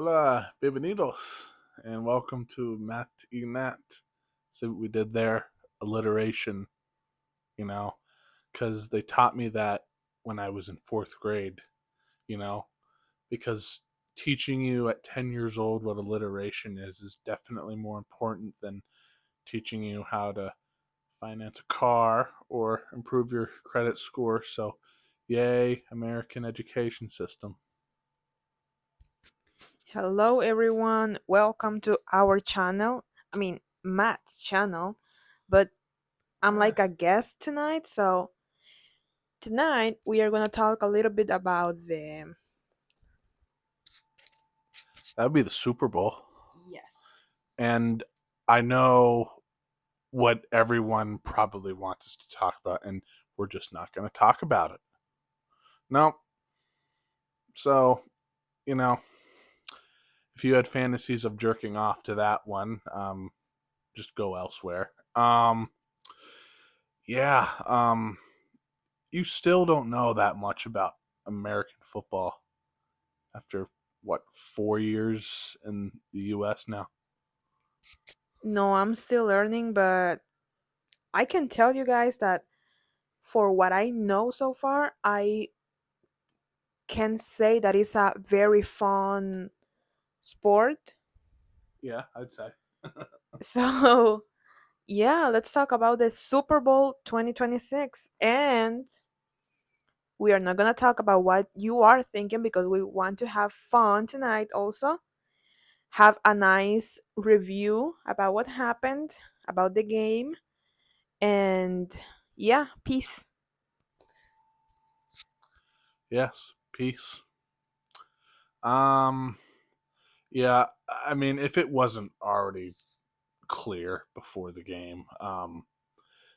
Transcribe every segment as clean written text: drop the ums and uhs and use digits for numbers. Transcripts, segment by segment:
Hola, bienvenidos, and welcome to Matt Y Nath. See what we did there? Alliteration, you know, because they taught me that when I was in fourth grade, you know, because teaching you at 10 years old what alliteration is definitely more important than teaching you how to finance a car or improve your credit score. So, yay, American education system. Hello, everyone. Welcome to our channel. Matt's channel, but I'm like a guest tonight. So, tonight we are going to talk a little bit about the. That would be the Super Bowl. Yes. And I know what everyone probably wants us to talk about, and we're just not going to talk about it. No. So, you know, if you had fantasies of jerking off to that one, just go elsewhere. Yeah, you still don't know that much about American football after what 4 years in the U.S. now. No, I'm still learning, but I can tell you guys that for what I know so far, I can say that it's a very fun sport. Yeah, I'd say. So, yeah, let's talk about the Super Bowl 2026. And we are not going to talk about what you are thinking because we want to have fun tonight also. Have a nice review about what happened, about the game, and yeah, peace. Yes, peace. Um, yeah, I mean, if it wasn't already clear before the game,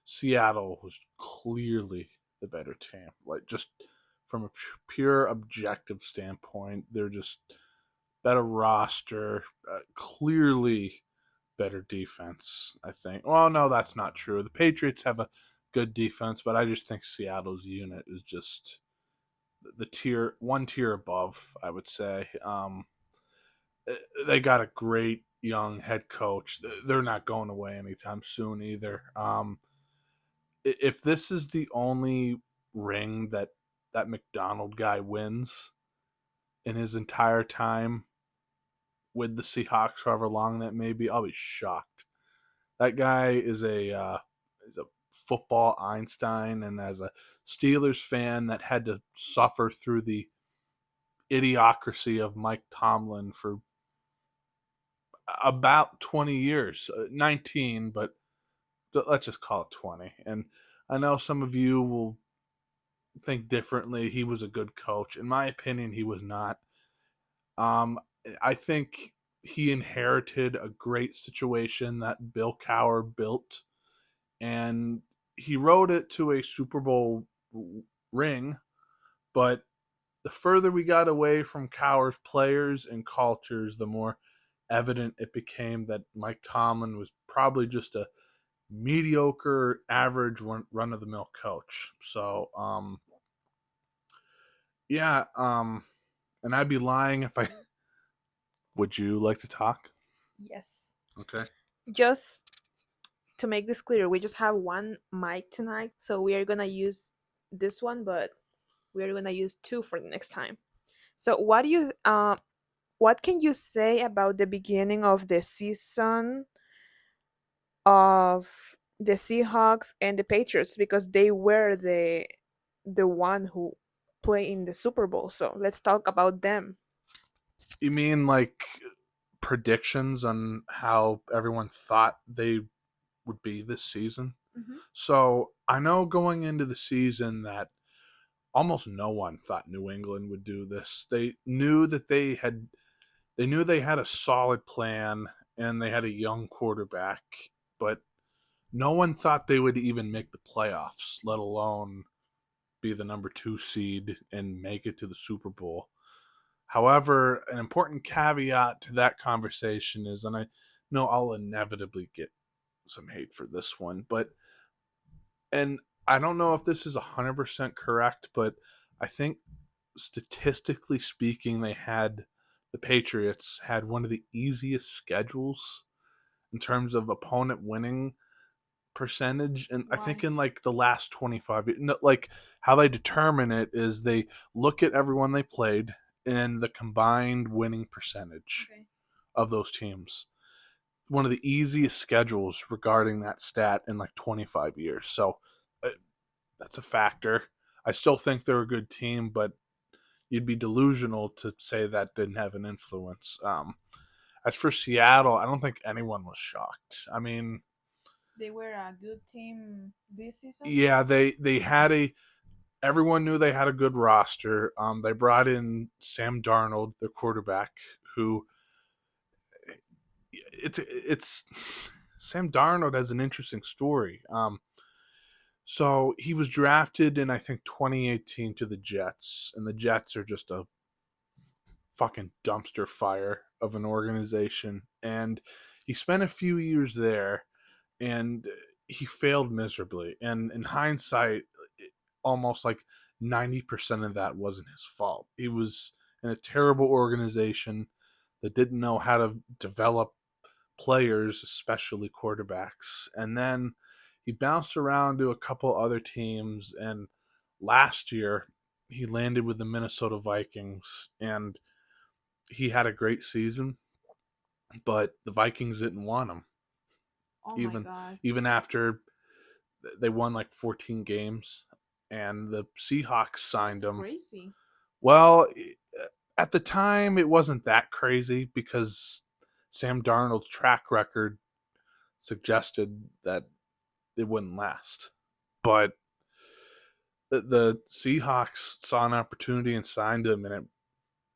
Seattle was clearly the better team. Like, just from a pure objective standpoint, they're just better roster, clearly better defense, I think. Well, no, that's not true. The Patriots have a good defense, but I just think Seattle's unit is just the tier above, I would say. They got a great young head coach. They're not going away anytime soon either. If this is the only ring that McDonald guy wins in his entire time with the Seahawks, however long that may be, I'll be shocked. That guy is a football Einstein, and as a Steelers fan that had to suffer through the idiocracy of Mike Tomlin for about 20 years, 19, but let's just call it 20. And I know some of you will think differently. He was a good coach. In my opinion, he was not. Um, I think he inherited a great situation that Bill Cowher built, and he rode it to a Super Bowl ring. But the further we got away from Cowher's players and cultures, the more evident it became that Mike Tomlin was probably just a mediocre, average run of the mill coach. So, yeah, and I'd be lying if I. Would you like to talk? Yes. Okay. Just to make this clear, we just have one mic tonight, so we are going to use this one, but we are going to use two for the next time. So, what can you say about the beginning of the season of the Seahawks and the Patriots because they were the one who play in the Super Bowl. So let's talk about them. You mean like predictions on how everyone thought they would be this season? Hmm. So I know going into the season that almost no one thought New England would do this. They knew they had a solid plan and they had a young quarterback, but no one thought they would even make the playoffs, let alone be the number 2 seed and make it to the Super Bowl. However, an important caveat to that conversation is, and I know I'll inevitably get some hate for this one, and I don't know if this is 100% correct, but I think statistically speaking, they had the Patriots had one of the easiest schedules in terms of opponent winning percentage, and I think Why? in like the last 25 years, like how they determine it is they look at everyone they played and the combined winning percentage Okay. of those teams. One of the easiest schedules regarding that stat in like 25 years. So uh, that's a factor. I still think they're a good team, but you'd be delusional to say that didn't have an influence. As for Seattle, I don't think anyone was shocked. I mean, They were a good team this season. yeah, they had a everyone knew they had a good roster. They brought in Sam Darnold, their quarterback, who it's Sam Darnold has an interesting story. So he was drafted in I think 2018 to the Jets, and the Jets are just a fucking dumpster fire of an organization. And he spent a few years there, and he failed miserably. And in hindsight, almost like 90% of that wasn't his fault. He was in a terrible organization that didn't know how to develop players, especially quarterbacks. And then he bounced around to a couple other teams. And last year, he landed with the Minnesota Vikings, and he had a great season, but the Vikings didn't want him. Oh my Even god, even after they won like 14 games, and the Seahawks signed that's him. crazy. Well, at the time, it wasn't that crazy because Sam Darnold's track record suggested that it wouldn't last. But the Seahawks saw an opportunity and signed him, and it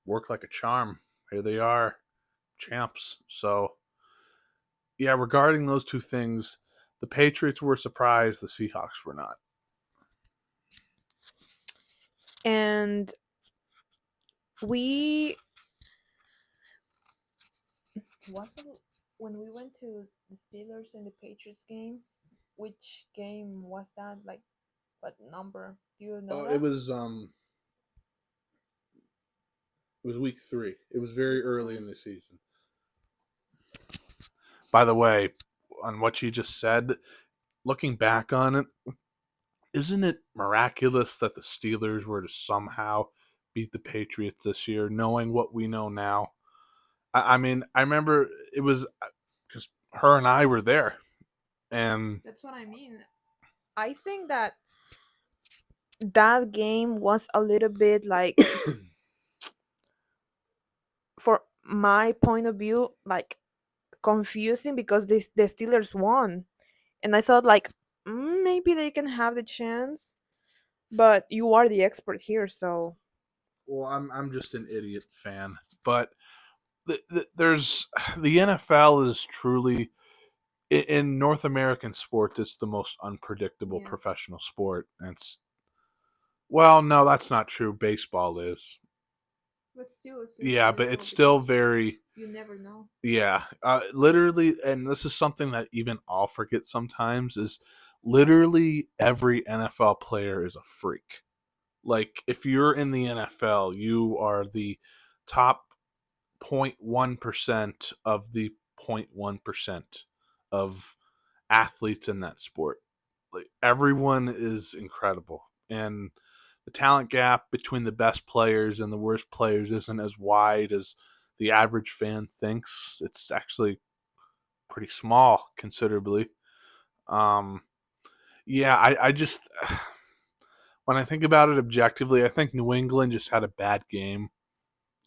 worked like a charm. Here they are, champs. So, yeah, regarding those two things, the Patriots were surprised, the Seahawks were not. And we was it when we went to the Steelers and the Patriots game? Which game was that? Like, what number? Do you know Oh, that? it was week 3. It was very Week early three. in the season. By the way, on what you just said, looking back on it, isn't it miraculous that the Steelers were to somehow beat the Patriots this year, knowing what we know now? I mean, I remember it was because her and I were there, and That's what I mean. I think that that game was a little bit like, for my point of view, like confusing because the Steelers won, and I thought like, maybe they can have the chance. But you are the expert here, so well, I'm just an idiot fan, but there's the NFL is truly in North American sports. It's the most unpredictable yeah. professional sport. And it's well, no, that's not true. Baseball is, But still, it's yeah, but it's still because very, you never know. yeah, literally. And this is something that even I'll forget sometimes. Is literally every NFL player is a freak. Like if you're in the NFL, you are the top 0.1% of the 0.1% of athletes in that sport. Like everyone is incredible, and the talent gap between the best players and the worst players isn't as wide as the average fan thinks. It's actually pretty small, considerably. Um, yeah, I just when I think about it objectively, I think New England just had a bad game.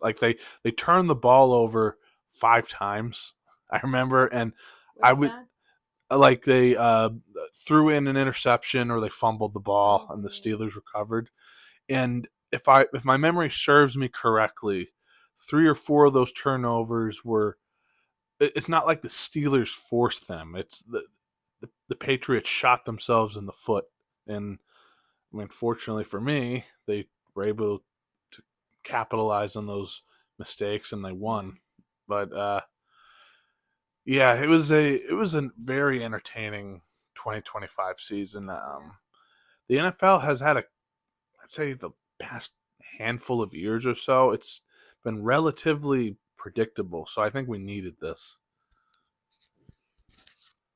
Like they turned the ball over 5 times. I remember, and I What's would that? like they threw in an interception or they fumbled the ball and the Okay. Steelers recovered. And if my memory serves me correctly, 3 or 4 of those turnovers were. It's not like the Steelers forced them. It's the Patriots shot themselves in the foot, and I mean, fortunately for me, they were able to capitalize on those mistakes and they Yeah. won. But yeah, it was a very entertaining 2025 season. Yeah. The NFL has had I'd say the past handful of years or so, it's been relatively predictable. So I think we needed this.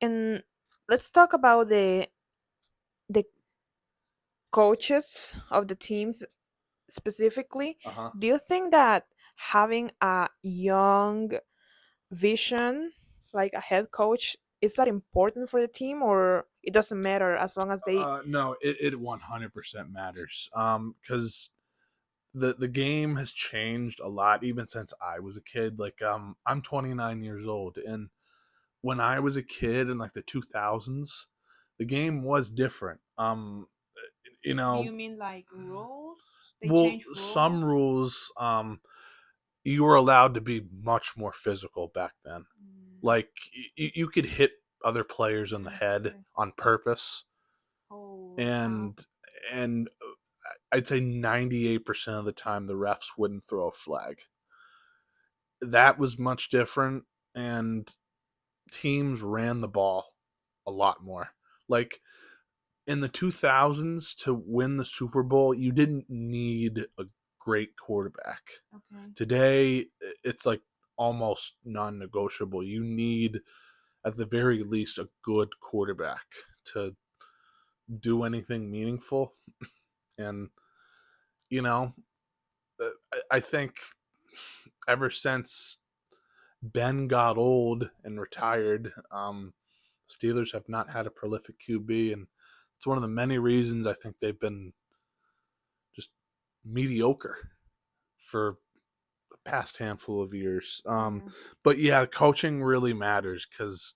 And let's talk about the coaches of the teams specifically. Uh huh. Do you think that having a young vision, like a head coach, is that important for the team, or it doesn't matter as long as they? No, it 100% matters. Because the game has changed a lot even since I was a kid. Like I'm 29 years old, and when I was a kid in like the 2000s, the game was different. You Do you know, mean like rules? They well, change some rules? rules, you were allowed to be much more physical back then. Mm, Like you could hit other players in the head okay. on purpose, Oh, wow. and and I'd say 98% of the time the refs wouldn't throw a flag. That was much different, and teams ran the ball a lot more. Like in the 2000s, to win the Super Bowl, you didn't need a great quarterback. Okay. Today, it's like almost non negotiable. You need, at the very least, a good quarterback to do anything meaningful. And, you know, I think ever since Ben got old and retired, Steelers have not had a prolific QB. And it's one of the many reasons I think they've been just mediocre for the past handful of years. Yeah. But yeah, coaching really matters because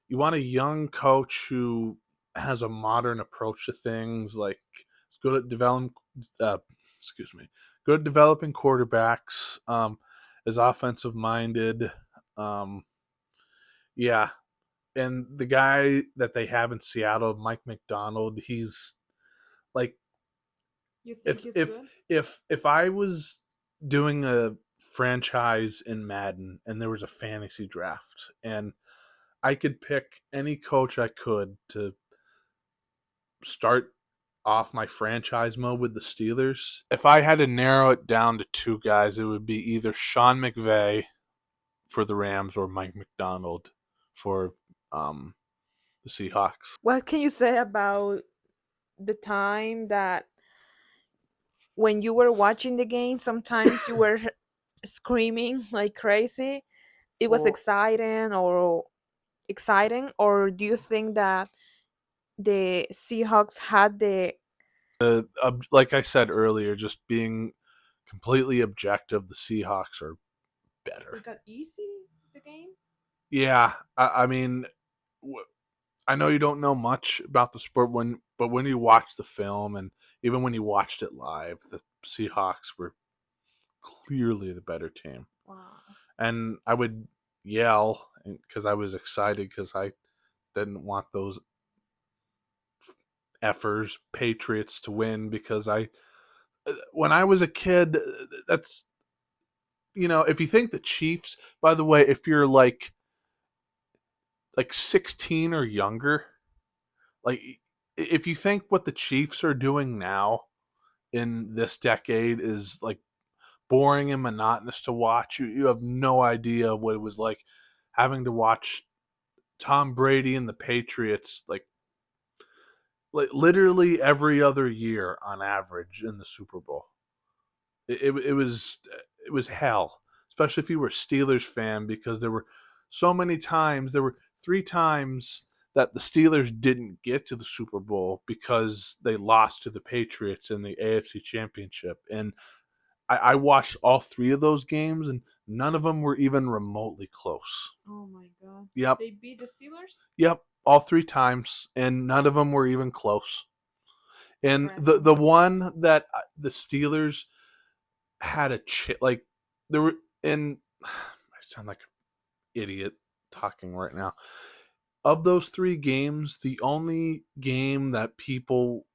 you want a young coach who has a modern approach to things. Like it's good at developing, uh, excuse me, good at developing quarterbacks. Is offensive minded. Um, yeah, and the guy that they have in Seattle, Mike McDonald, he's like You think if he's if good? if I was doing a franchise in Madden and there was a fantasy draft and I could pick any coach I could to start off my franchise mode with the Steelers. If I had to narrow it down to two guys, it would be either Sean McVay for the Rams or Mike McDonald for um, the Seahawks. What can you say about the time that when you were watching the game, sometimes you were screaming like crazy? It was Well, exciting, or do you think that the Seahawks had the like I said earlier, just being completely objective, the Seahawks are better. it got easy the game? Yeah, I mean, I know you don't know much about the sport but when you watch the film and even when you watched it live, the Seahawks were clearly the better team. Wow. And I would yell because I was excited because I didn't want those effers Patriots to win because I when I was a kid, that's if you think the Chiefs, by the way, if you're like 16 or younger, like if you think what the Chiefs are doing now in this decade is like boring and monotonous to watch, you have no idea what it was like having to watch Tom Brady and the Patriots like literally every other year on average in the Super Bowl. It was hell, especially if you were a Steelers fan because there were so many times. There were three times that the Steelers didn't get to the Super Bowl because they lost to the Patriots in the AFC Championship, and I watched all three of those games, and none of them were even remotely close. Oh my god. Yep, They beat the Steelers? yep, all three times, and none of them were even close. And Impressive. the one that the Steelers had like there were and I sound like an idiot talking right now. Of those three games, the only game that people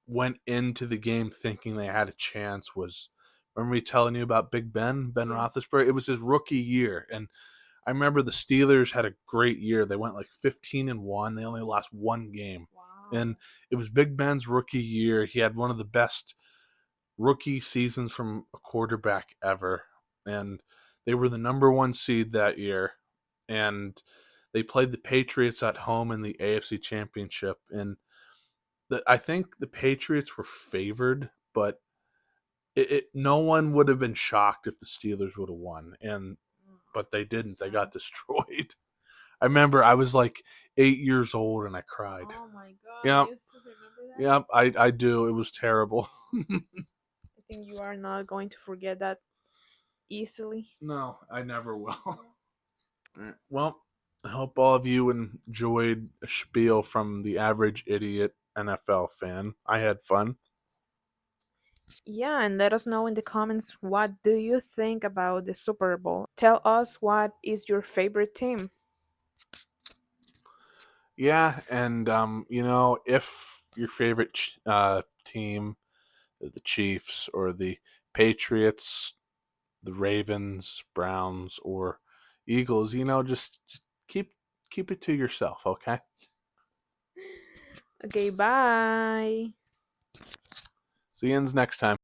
went into the game thinking they had a chance was remember me telling you about Ben Yeah. Roethlisberger. It was his rookie year, and I remember the Steelers had a great year. They went like 15-1. They only lost one game, Wow. and it was Big Ben's rookie year. He had one of the best rookie seasons from a quarterback ever. and they were the number one seed that year, and they played the Patriots at home in the AFC Championship, and I think the Patriots were favored, but no one would have been shocked if the Steelers would have won, and but they didn't. They got Sad. destroyed. I remember I was like 8 years old and I cried. Oh my god, Yep, you still remember that? yep, I do. It was terrible. I think you are not going to forget that easily. No, I never will. Alright, well, I hope all of you enjoyed a spiel from the average idiot NFL fan. I had fun. Yeah, and let us know in the comments what do you think about the Super Bowl. Tell us what is your favorite team. Yeah, and if your favorite team, the Chiefs or the Patriots, the Ravens, Browns, or Eagles, just keep it to yourself, okay? Okay, bye. See you next time.